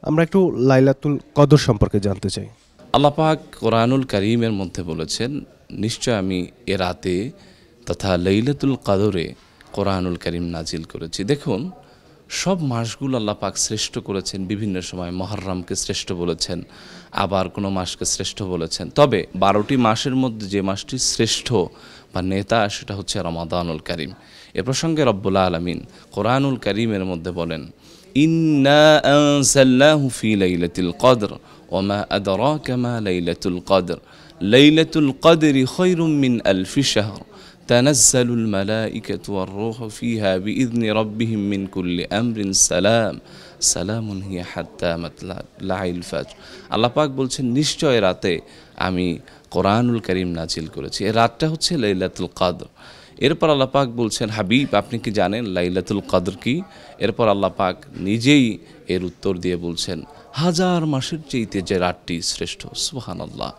আমরা একটু লাইলাতুল কদর সম্পর্কে জানতে চাই। আল্লাহ পাক কোরআনুল কারীমের মধ্যে বলেছেন, নিশ্চয় আমি এ রাতে তথা লাইলাতুল কদরে কোরআনুল কারীম নাজিল করেছি। দেখুন, সব মাসগুলো আল্লাহ পাক শ্রেষ্ঠ করেছেন। বিভিন্ন সময় মুহররমকে শ্রেষ্ঠ বলেছেন, আবার কোনো মাসকে শ্রেষ্ঠ বলেছেন। তবে 12টি মাসের মধ্যে যে মাসটি শ্রেষ্ঠ বা নেতা, সেটা হচ্ছে রমাদানুল কারীম। এ প্রসঙ্গে রব্বুল আলামিন কোরআনুল কারীমের মধ্যে বলেন, ইন্না আনজালনাহু ফি লাইলাতিল কদর ওমা আদরাকা মা লাইলাতুল কদর লাইলাতুল কদরি খায়রুম মিন আলফি শাহর তানাজ্জালুল মালাইকাতু ওয়ার রূহু ফিহা বিইذনি রাব্বিহিম মিন কুল্লি আমরিন সালাম সালামুন হিয়া হাত্তা মাতলাইল ফাজর। আল্লাহ পাক বলছেন, নিশ্চয় রাতে আমি কোরআনুল কারীম নাজিল করেছি। এই রাতটা হচ্ছে লাইলাতুল কদর। এরপর আল্লাহ পাক বলছেন, হাবিব আপনি কি জানেন লাইলাতুল কদর কি? এরপর আল্লাহ পাক নিজেই এর উত্তর দিয়ে বলছেন, হাজার মাসের চাইতে যে রাতটি শ্রেষ্ঠ। সুবহানাল্লাহ।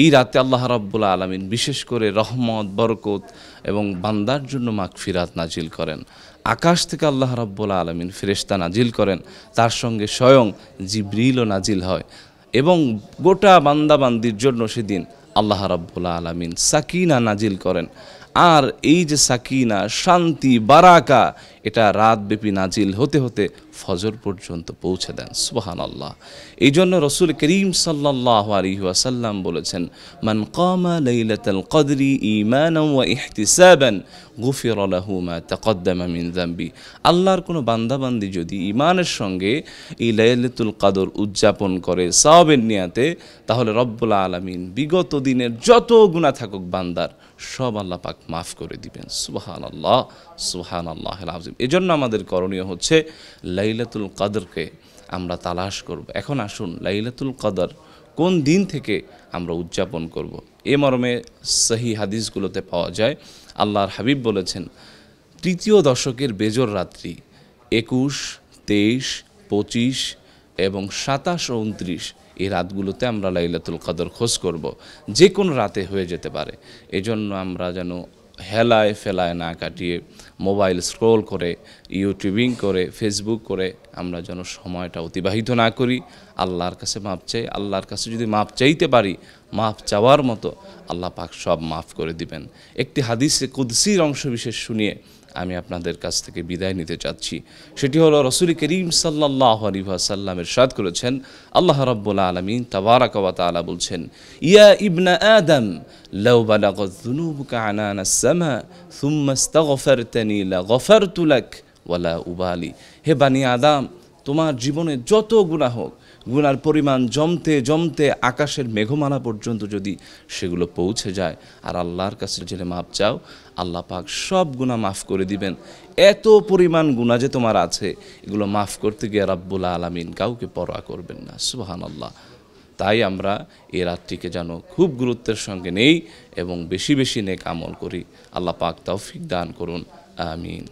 এই রাতে আল্লাহ রাব্বুল আলামিন বিশেষ করে রহমত, বরকত এবং বান্দার জন্য মাগফিরাত নাজিল করেন। আকাশ থেকে আল্লাহ রাব্বুল আলামিন ফেরেশতা নাজিল করেন, তার সঙ্গে স্বয়ং জিবরিলও নাজিল হয় এবং গোটা বান্দাবান্দির জন্য সেদিন আল্লাহ রাব্বুল আলামিন সাকিনা নাজিল করেন। আর এই যে সাকিনা, শান্তি, বারাকা, এটা রাতব্যাপী নাজিল হতে হতে ফজর পর্যন্ত পৌঁছে দেন। সুবহানাল্লাহ। এই জন্য রসুল করিম সাল্লাল্লাহু আলাইহি ওয়াসাল্লাম বলেছেন, মান কামা লাইলাতাল কদরি ঈমানান ওয়া ইহতিসাবান গুফিরা লাহু মা তাকদ্দামা মিন যামবি। আল্লাহর কোনো বান্দাবান্দি যদি ঈমানের সঙ্গে এই লাইলাতুল কদর উদযাপন করে সওয়াবের নিয়াতে, তাহলে রব্বুল আলামিন বিগত দিনের যত গুনাহ থাকুক বান্দার সব আল্লাহ পাক মাফ করে দিবেন। সুবহানাল্লাহ, সুবহানাল্লাহিল আযীম। এজন্য আমাদের করণীয় হচ্ছে লাইলাতুল কদরকে আমরা তালাশ করব। এখন আসুন, লাইলাতুল কদর কোন দিন থেকে আমরা উদযাপন করব? এ মর্মে সহি হাদিসগুলোতে পাওয়া যায়, আল্লাহর হাবিব বলেছেন, তৃতীয় দশকের বেজর রাত্রি 21, 23, 25 এবং 27 ও 29 এই রাতগুলোতে আমরা লাইলাতুল কদর খোঁজ করব। যে কোনো রাতে হয়ে যেতে পারে। এজন্য আমরা যেন হেলায় ফেলায় না কাটিয়ে, মোবাইল স্ক্রোল করে, ইউটিউবিং করে, ফেসবুক করে আমরা যেন সময়টা অতিবাহিত না করি। আল্লাহর কাছে মাপ চাই। আল্লাহর কাছে যদি মাপ চাইতে পারি, মাপ চাওয়ার মতো, আল্লাহ পাক সব মাফ করে দিবেন। একটি হাদিসে কুদসির অংশ বিশেষ শুনিয়ে আমি আপনাদের কাছ থেকে বিদায় নিতে চাচ্ছি। সেটি হলো, রসুল করিম সাল্লাল্লাহু আলাইহি ওয়াসাল্লাম ইরশাদ করেছেন, আল্লাহ রাব্বুল আলামিন তাবারাকা ওয়া তাআলা বলছেন, ইয়া ইবনা আদম লাউ বালাগাত যুনুবুকা আনানাস সামা সুম্মা ইস্তাগফারতানি লাগফারতু লাক ওয়ালা উবালি। হে বানি আদম, তোমার জীবনে যত গুনাহ হোক, গুনার পরিমাণ জমতে জমতে আকাশের মেঘমালা পর্যন্ত যদি সেগুলো পৌঁছে যায় আর আল্লাহর কাছে জেনে মাপ চাও, আল্লাহ পাক সব গুনাহ মাফ করে দিবেন। এত পরিমাণ গুনাহ যে তোমার আছে, এগুলো মাফ করতে গিয়ে রাব্বুল আলামিন কাউকে পরোয়া করবেন না। সুবহানাল্লাহ। তাই আমরা এই রাতটিকে যেন খুব গুরুত্বের সঙ্গে নেই এবং বেশি বেশি নেক আমল করি। আল্লাহ পাক তৌফিক দান করুন। আমিন।